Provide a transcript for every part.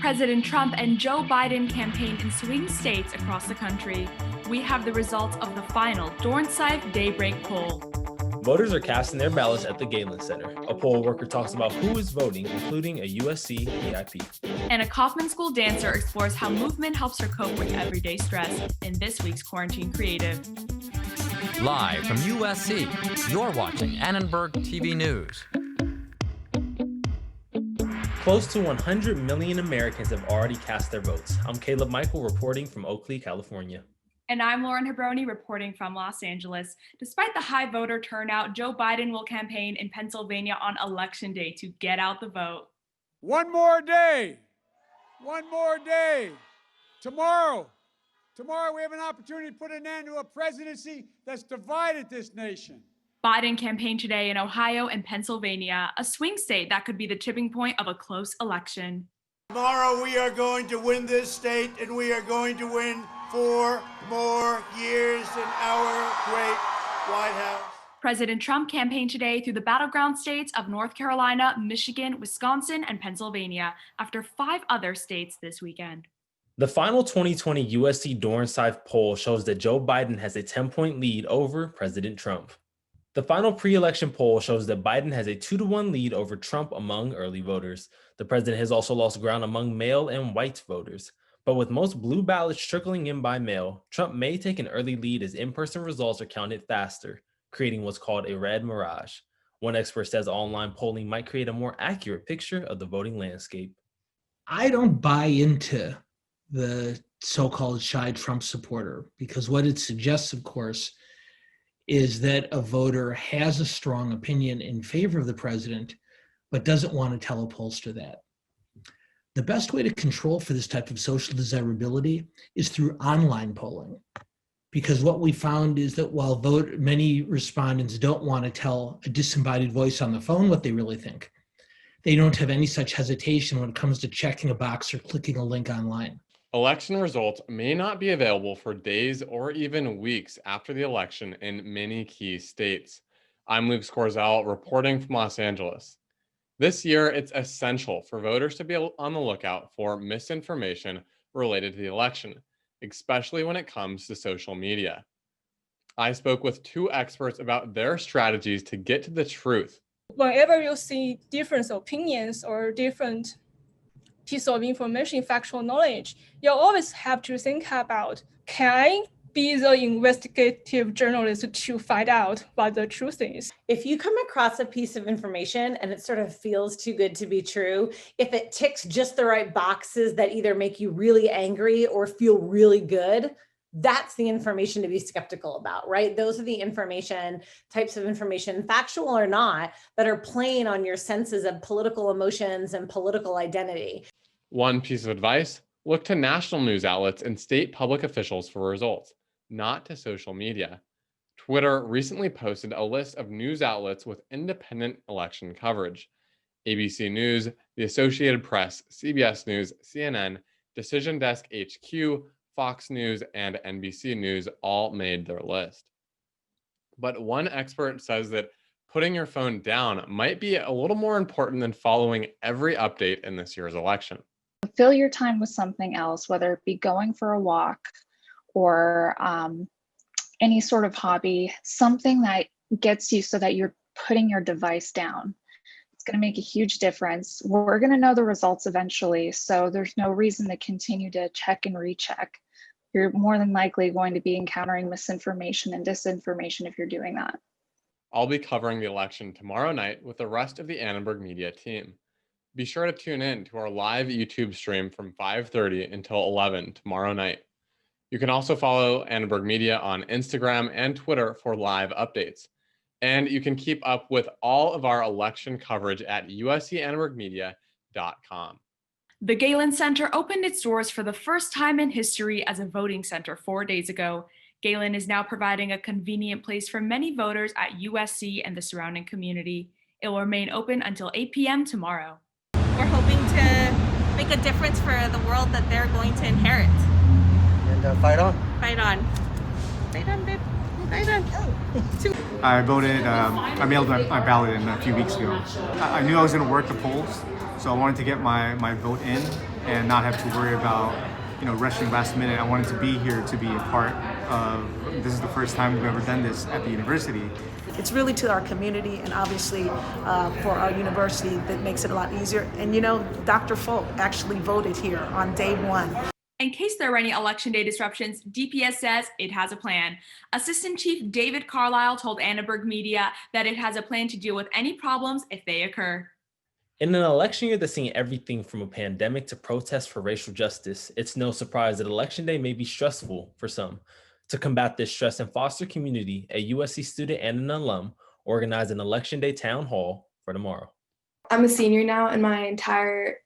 President Trump and Joe Biden campaign in swing states across the country. We have the results of the final Dornsife Daybreak poll. Voters are casting their ballots at the Galen Center. A poll worker talks about who is voting, including a USC VIP. And a Kaufman School dancer explores how movement helps her cope with everyday stress in this week's Quarantine Creative. Live from USC, you're watching Annenberg TV News. Close to 100 million Americans have already cast their votes. I'm Caleb Michael reporting from Oakley, California. And I'm Lauren Hebroni reporting from Los Angeles. Despite the high voter turnout, Joe Biden will campaign in Pennsylvania on Election Day to get out the vote. One more day. Tomorrow we have an opportunity to put an end to a presidency that's divided this nation. Biden campaigned today in Ohio and Pennsylvania, a swing state that could be the tipping point of a close election. Tomorrow we are going to win this state, and we are going to win 4 more years in our great White House. President Trump campaigned today through the battleground states of North Carolina, Michigan, Wisconsin, and Pennsylvania, after 5 other states this weekend. The final 2020 USC Dornsife poll shows that Joe Biden has a 10-point lead over President Trump. The final pre-election poll shows that Biden has a 2-to-1 lead over Trump among early voters. The president has also lost ground among male and white voters. But with most blue ballots trickling in by mail, Trump may take an early lead as in-person results are counted faster, creating what's called a red mirage. One expert says online polling might create a more accurate picture of the voting landscape. I don't buy into the so-called shy Trump supporter, because what it suggests, of course, is that a voter has a strong opinion in favor of the president, but doesn't want to tell a pollster that. The best way to control for this type of social desirability is through online polling, because what we found is that while many respondents don't want to tell a disembodied voice on the phone what they really think, they don't have any such hesitation when it comes to checking a box or clicking a link online. Election results may not be available for days or even weeks after the election in many key states. I'm Loukas reporting from Los Angeles. This year, it's essential for voters to be on the lookout for misinformation related to the election, especially when it comes to social media. I spoke with 2 experts about their strategies to get to the truth. Whenever you see different opinions or different piece of information, factual knowledge, you always have to think about, can I be the investigative journalist to find out what the truth is? If you come across a piece of information and it sort of feels too good to be true, if it ticks just the right boxes that either make you really angry or feel really good, that's the information to be skeptical about, right? Those are the types of information, factual or not, that are playing on your senses of political emotions and political identity. One piece of advice, look to national news outlets and state public officials for results, not to social media. Twitter recently posted a list of news outlets with independent election coverage. ABC News, the Associated Press, CBS News, CNN, Decision Desk HQ, Fox News, and NBC News all made their list. But one expert says that putting your phone down might be a little more important than following every update in this year's election. Fill your time with something else, whether it be going for a walk or any sort of hobby, something that gets you so that you're putting your device down. It's going to make a huge difference. We're going to know the results eventually, so there's no reason to continue to check and recheck. You're more than likely going to be encountering misinformation and disinformation if you're doing that. I'll be covering the election tomorrow night with the rest of the Annenberg Media team. Be sure to tune in to our live YouTube stream from 5:30 until 11 tomorrow night. You can also follow Annenberg Media on Instagram and Twitter for live updates. And you can keep up with all of our election coverage at uscannenbergmedia.com. The Galen Center opened its doors for the first time in history as a voting center 4 days ago. Galen is now providing a convenient place for many voters at USC and the surrounding community. It will remain open until 8 p.m. tomorrow. We're hoping to make a difference for the world that they're going to inherit. And fight on. Fight on. Fight on, babe. Fight on. I voted, I mailed my ballot in a few weeks ago. I knew I was going to work the polls, so I wanted to get my vote in. And and not have to worry about, rushing last minute. I wanted to be here to be a part of, this is the first time we've ever done this at the university. It's really to our community and obviously for our university that makes it a lot easier. And Dr. Folk actually voted here on day one. In case there are any election day disruptions, DPS says it has a plan. Assistant Chief David Carlisle told Annenberg Media that it has a plan to deal with any problems if they occur. In an election year that's seen everything from a pandemic to protests for racial justice, it's no surprise that Election Day may be stressful for some. To combat this stress and foster community, a USC student and an alum organized an Election Day town hall for tomorrow. I'm a senior now, and my entire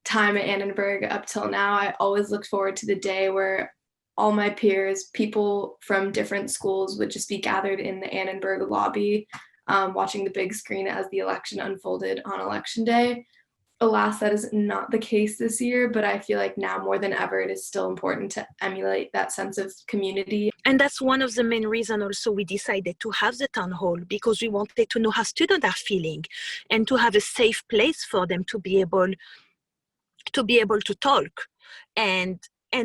time at Annenberg up till now, I always looked forward to the day where all my peers, people from different schools, would just be gathered in the Annenberg lobby, watching the big screen as the election unfolded on Election Day. Alas, that is not the case this year, but I feel like now more than ever, it is still important to emulate that sense of community. And that's one of the main reasons also we decided to have the town hall, because we wanted to know how students are feeling and to have a safe place for them to be able to talk. And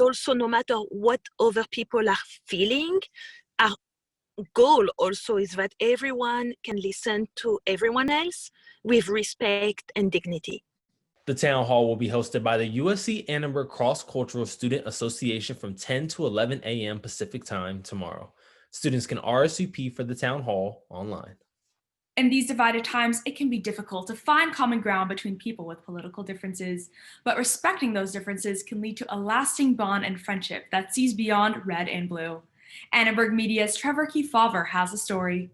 also, no matter what other people are feeling, our goal also is that everyone can listen to everyone else with respect and dignity. The town hall will be hosted by the USC Annenberg Cross-Cultural Student Association from 10 to 11 a.m. Pacific time tomorrow. Students can RSVP for the town hall online. In these divided times, it can be difficult to find common ground between people with political differences, but respecting those differences can lead to a lasting bond and friendship that sees beyond red and blue. Annenberg Media's Trevor Kefauver has a story.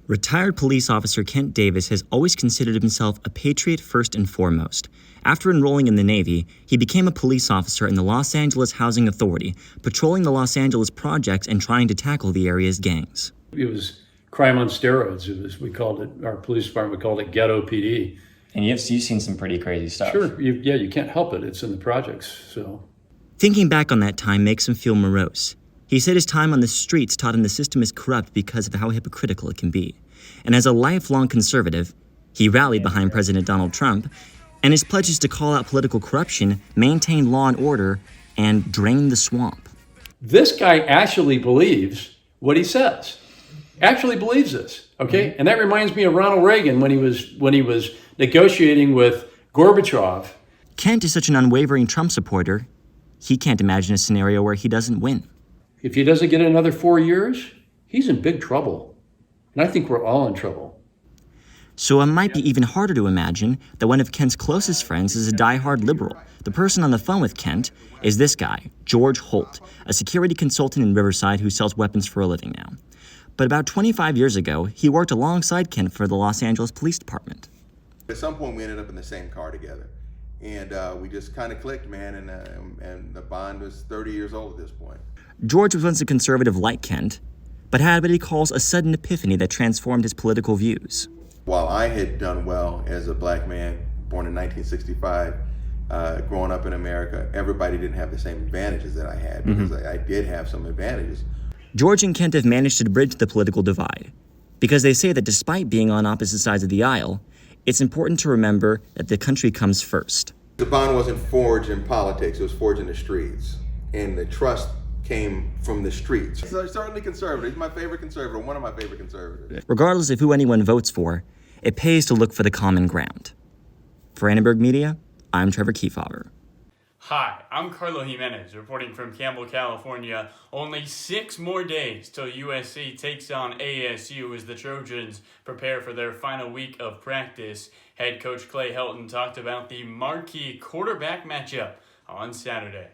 Retired police officer Kent Davis has always considered himself a patriot first and foremost. After enrolling in the Navy, he became a police officer in the Los Angeles Housing Authority, patrolling the Los Angeles projects and trying to tackle the area's gangs. It was crime on steroids. We called it, our police department called it ghetto PD. And you've seen some pretty crazy stuff. Sure, you can't help it. It's in the projects, so. Thinking back on that time makes him feel morose. He said his time on the streets taught him the system is corrupt because of how hypocritical it can be. And as a lifelong conservative, he rallied behind President Donald Trump, and his pledges to call out political corruption, maintain law and order, and drain the swamp. This guy actually believes what he says. Actually believes this, okay? And that reminds me of Ronald Reagan when he was negotiating with Gorbachev. Kent is such an unwavering Trump supporter, he can't imagine a scenario where he doesn't win. If he doesn't get another 4 years, he's in big trouble. And I think we're all in trouble. So it might be even harder to imagine that one of Kent's closest friends is a diehard liberal. The person on the phone with Kent is this guy, George Holt, a security consultant in Riverside who sells weapons for a living now. But about 25 years ago, he worked alongside Kent for the Los Angeles Police Department. At some point, we ended up in the same car together. And we just kind of clicked, man, and the bond was 30 years old at this point. George was once a conservative like Kent, but had what he calls a sudden epiphany that transformed his political views. While I had done well as a black man, born in 1965, growing up in America, everybody didn't have the same advantages that I had, because I did have some advantages. George and Kent have managed to bridge the political divide, because they say that despite being on opposite sides of the aisle, it's important to remember that the country comes first. The bond wasn't forged in politics, it was forged in the streets. And the trust came from the streets. So certainly conservative. He's my favorite conservative, one of my favorite conservatives. Regardless of who anyone votes for, it pays to look for the common ground. For Annenberg Media, I'm Trevor Kefauver. Hi, I'm Carlo Jiménez, reporting from Campbell, California. Only 6 more days till USC takes on ASU as the Trojans prepare for their final week of practice. Head coach Clay Helton talked about the marquee quarterback matchup on Saturday.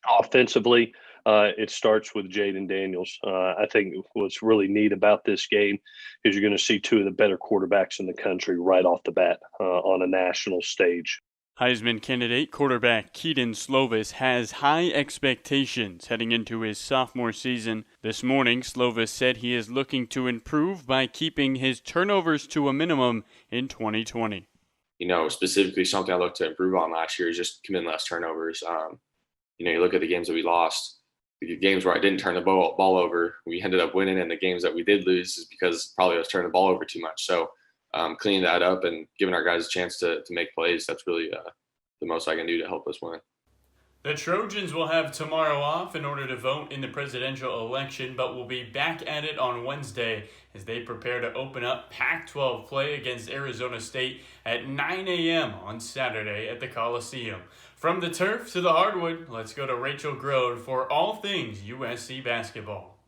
Offensively, it starts with Jayden Daniels. I think what's really neat about this game is you're going to see 2 of the better quarterbacks in the country right off the bat on a national stage. Heisman candidate quarterback Kedon Slovis has high expectations heading into his sophomore season. This morning, Slovis said he is looking to improve by keeping his turnovers to a minimum in 2020. Specifically something I looked to improve on last year is just committing less turnovers. You look at the games that we lost, the games where I didn't turn the ball over, we ended up winning, and the games that we did lose is because probably I was turning the ball over too much. So cleaning that up and giving our guys a chance to make plays, that's really the most I can do to help us win. The Trojans will have tomorrow off in order to vote in the presidential election, but will be back at it on Wednesday as they prepare to open up Pac-12 play against Arizona State at 9 a.m. on Saturday at the Coliseum. From the turf to the hardwood, let's go to Rachel Grode for all things USC basketball.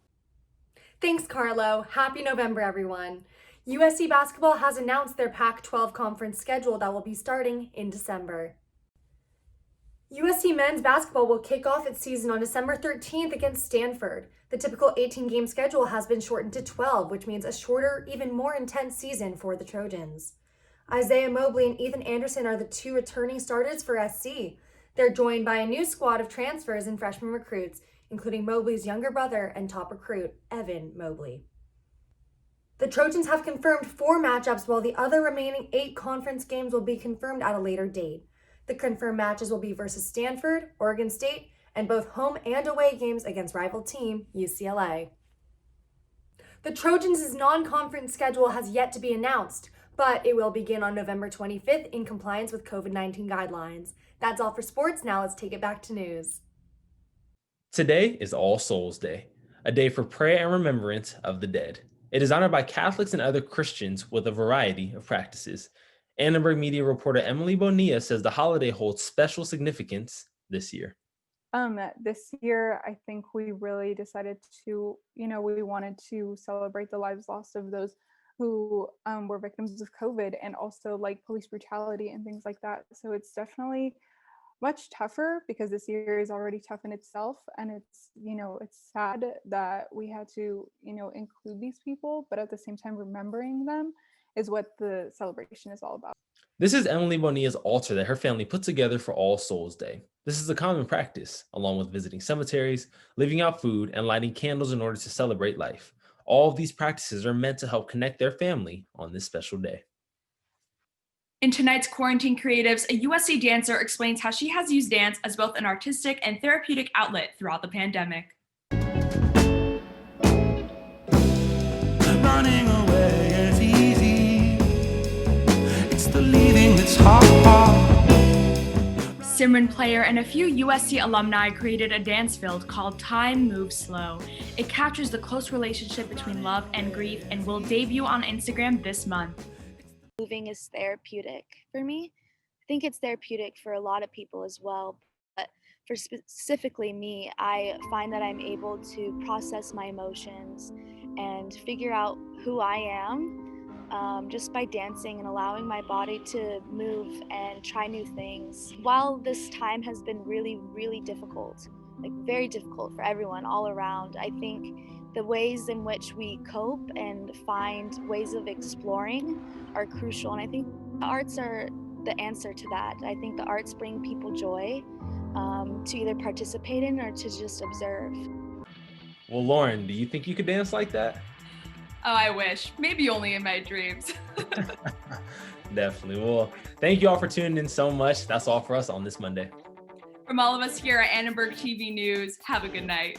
Thanks, Carlo. Happy November, everyone. USC basketball has announced their Pac-12 conference schedule that will be starting in December. USC men's basketball will kick off its season on December 13th against Stanford. The typical 18-game schedule has been shortened to 12, which means a shorter, even more intense season for the Trojans. Isaiah Mobley and Ethan Anderson are the two returning starters for SC. They're joined by a new squad of transfers and freshman recruits, including Mobley's younger brother and top recruit, Evan Mobley. The Trojans have confirmed 4 matchups, while the other remaining 8 conference games will be confirmed at a later date. The confirmed matches will be versus Stanford, Oregon State, and both home and away games against rival team UCLA. The Trojans' non-conference schedule has yet to be announced, but it will begin on November 25th in compliance with COVID-19 guidelines. That's all for sports. Now let's take it back to news. Today is All Souls Day, a day for prayer and remembrance of the dead. It is honored by Catholics and other Christians with a variety of practices. Annenberg Media reporter Emily Bonilla says the holiday holds special significance this year. This year, I think we really decided to, we wanted to celebrate the lives lost of those who were victims of COVID, and also like police brutality and things like that. So it's definitely much tougher because this year is already tough in itself. And it's, it's sad that we had to, include these people, but at the same time, remembering them is what the celebration is all about. This is Emily Bonilla's altar that her family put together for All Souls Day. This is a common practice, along with visiting cemeteries, leaving out food, and lighting candles in order to celebrate life. All of these practices are meant to help connect their family on this special day. In tonight's Quarantine Creatives, a USC dancer explains how she has used dance as both an artistic and therapeutic outlet throughout the pandemic. Running away is easy. It's the leaving that's hard. Simran Player and a few USC alumni created a dance field called Time Moves Slow. It captures the close relationship between love and grief and will debut on Instagram this month. Moving is therapeutic for me. I think it's therapeutic for a lot of people as well, but for specifically me, I find that I'm able to process my emotions and figure out who I am just by dancing and allowing my body to move and try new things. While this time has been really, really difficult, like very difficult for everyone all around, I think the ways in which we cope and find ways of exploring are crucial. And I think the arts are the answer to that. I think the arts bring people joy to either participate in or to just observe. Well, Lauren, do you think you could dance like that? Oh, I wish. Maybe only in my dreams. Definitely. Well, thank you all for tuning in so much. That's all for us on this Monday. From all of us here at Annenberg TV News, have a good night.